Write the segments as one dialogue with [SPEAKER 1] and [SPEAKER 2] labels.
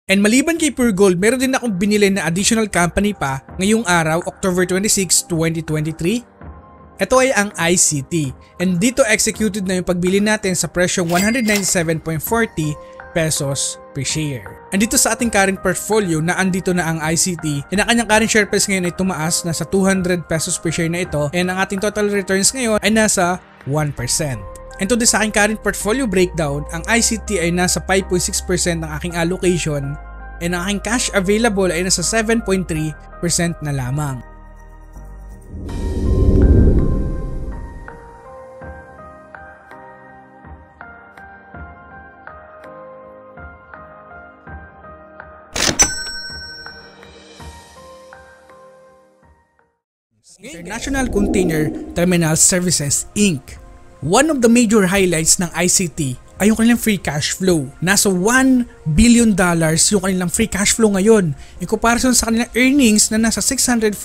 [SPEAKER 1] And maliban kay Pure Gold, meron din akong binili na additional company pa ngayong araw, October 26, 2023. Ito ay ang ICT. And dito executed na yung pagbili natin sa presyong 197.40 pesos per share. And dito sa ating current portfolio na andito na ang ICT, and ang kanyang current share price ngayon ay tumaas na sa 200 pesos per share na ito, and ang ating total returns ngayon ay nasa 1%. And to sa aking current portfolio breakdown, ang ICT ay nasa 5.6% ng aking allocation, and ang aking cash available ay nasa 7.3% na lamang. International Container Terminal Services Inc. One of the major highlights ng ICT ay yung kanilang free cash flow. Nasa $1 billion yung kanilang free cash flow ngayon in comparison sa kanilang earnings na nasa $649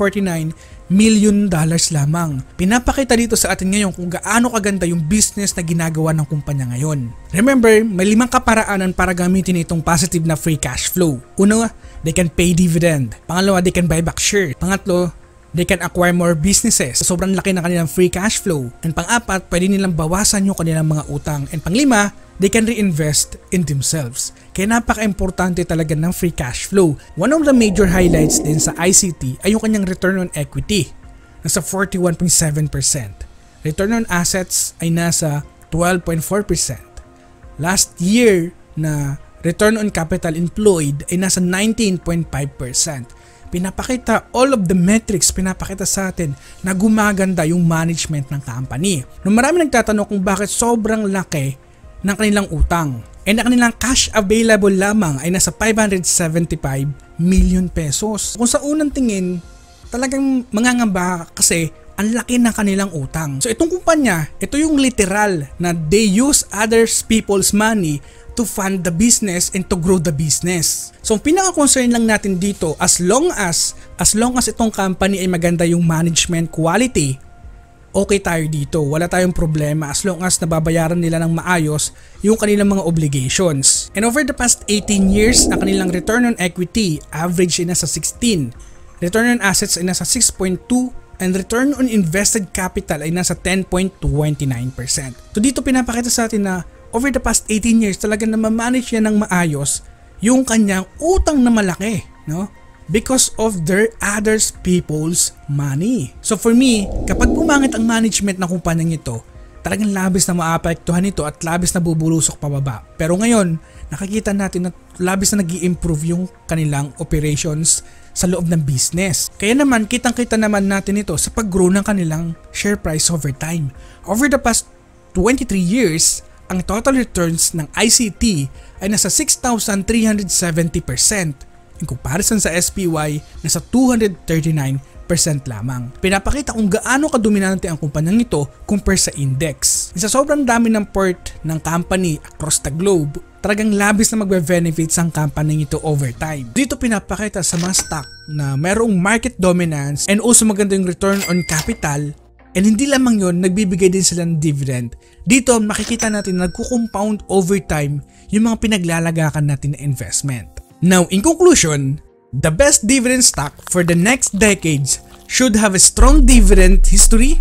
[SPEAKER 1] million lamang. Pinapakita dito sa atin ngayon kung gaano kaganda yung business na ginagawa ng kumpanya ngayon. Remember, may 5 kaparaanan para gamitin itong positive na free cash flow. Una, they can pay dividend. Pangalawa, they can buy back shares. Pangatlo, they can acquire more businesses. Sobrang laki ng kanilang free cash flow. And pang-apat, pwede nilang bawasan yung kanilang mga utang. And pang-5, they can reinvest in themselves. Kaya napaka-importante talaga ng free cash flow. One of the major highlights din sa ICT ay yung kanyang return on equity. Nasa 41.7%. Return on assets ay nasa 12.4%. Last year na return on capital employed ay nasa 19.5%. Pinapakita all of the metrics, pinapakita sa atin na gumaganda yung management ng company. Nung marami nagtatanong kung bakit sobrang laki ng kanilang utang. And ang kanilang cash available lamang ay nasa 575 million pesos. Kung sa unang tingin, talagang mangangamba kasi ang laki ng kanilang utang. So itong kumpanya, ito yung literal na they use other people's money to fund the business and to grow the business. So ang pinaka-concern lang natin dito, as long as itong company ay maganda yung management quality, okay tayo dito. Wala tayong problema as long as nababayaran nila ng maayos yung kanilang mga obligations. And over the past 18 years, ang kanilang return on equity average ay nasa 16. Return on assets ay nasa 6.2 and return on invested capital ay nasa 10.29%. So dito pinapakita sa atin na over the past 18 years, talagang namamanage niya ng maayos yung kanyang utang na malaki, no? Because of their others people's money. So for me, kapag pumangit ang management ng kumpanyang ito, talagang labis na maapektuhan ito at labis na bubulusok pababa. Pero ngayon, nakikita natin na labis na nag-i-improve yung kanilang operations sa loob ng business. Kaya naman, kitang-kita naman natin ito sa pag-grow ng kanilang share price over time. Over the past 23 years, ang total returns ng ICT ay nasa 6,370%. In comparison sa SPY, nasa 239% lamang. Pinapakita kung gaano kadominante ang kumpanyang ito compare sa index. Sa sobrang dami ng port ng company across the globe, talagang labis na magbe-benefits ang company ito over time. Dito pinapakita sa mga stock na merong market dominance and also maganda yung return on capital. And hindi lamang yun, nagbibigay din sila ng dividend. Dito makikita natin na nagko-compound over time yung mga pinaglalagakan natin na investment. Now, in conclusion, the best dividend stock for the next decades should have a strong dividend history,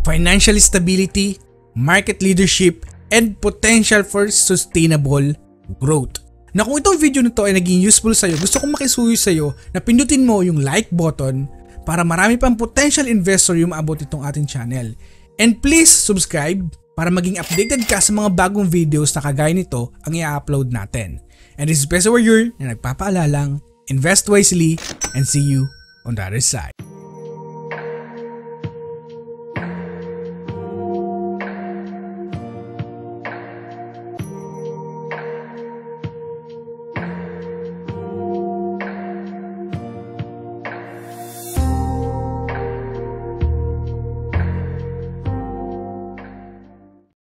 [SPEAKER 1] financial stability, market leadership, and potential for sustainable growth. Na kung itong video nito ay naging useful sa'yo, gusto kong makisuyo sa'yo na pindutin mo yung like button para marami pang potential investor yung maabot itong ating channel. And please subscribe para maging updated ka sa mga bagong videos na kagaya nito ang i-upload natin. And this is Peso Warrior na nagpapaalalang, invest wisely and see you on the other side.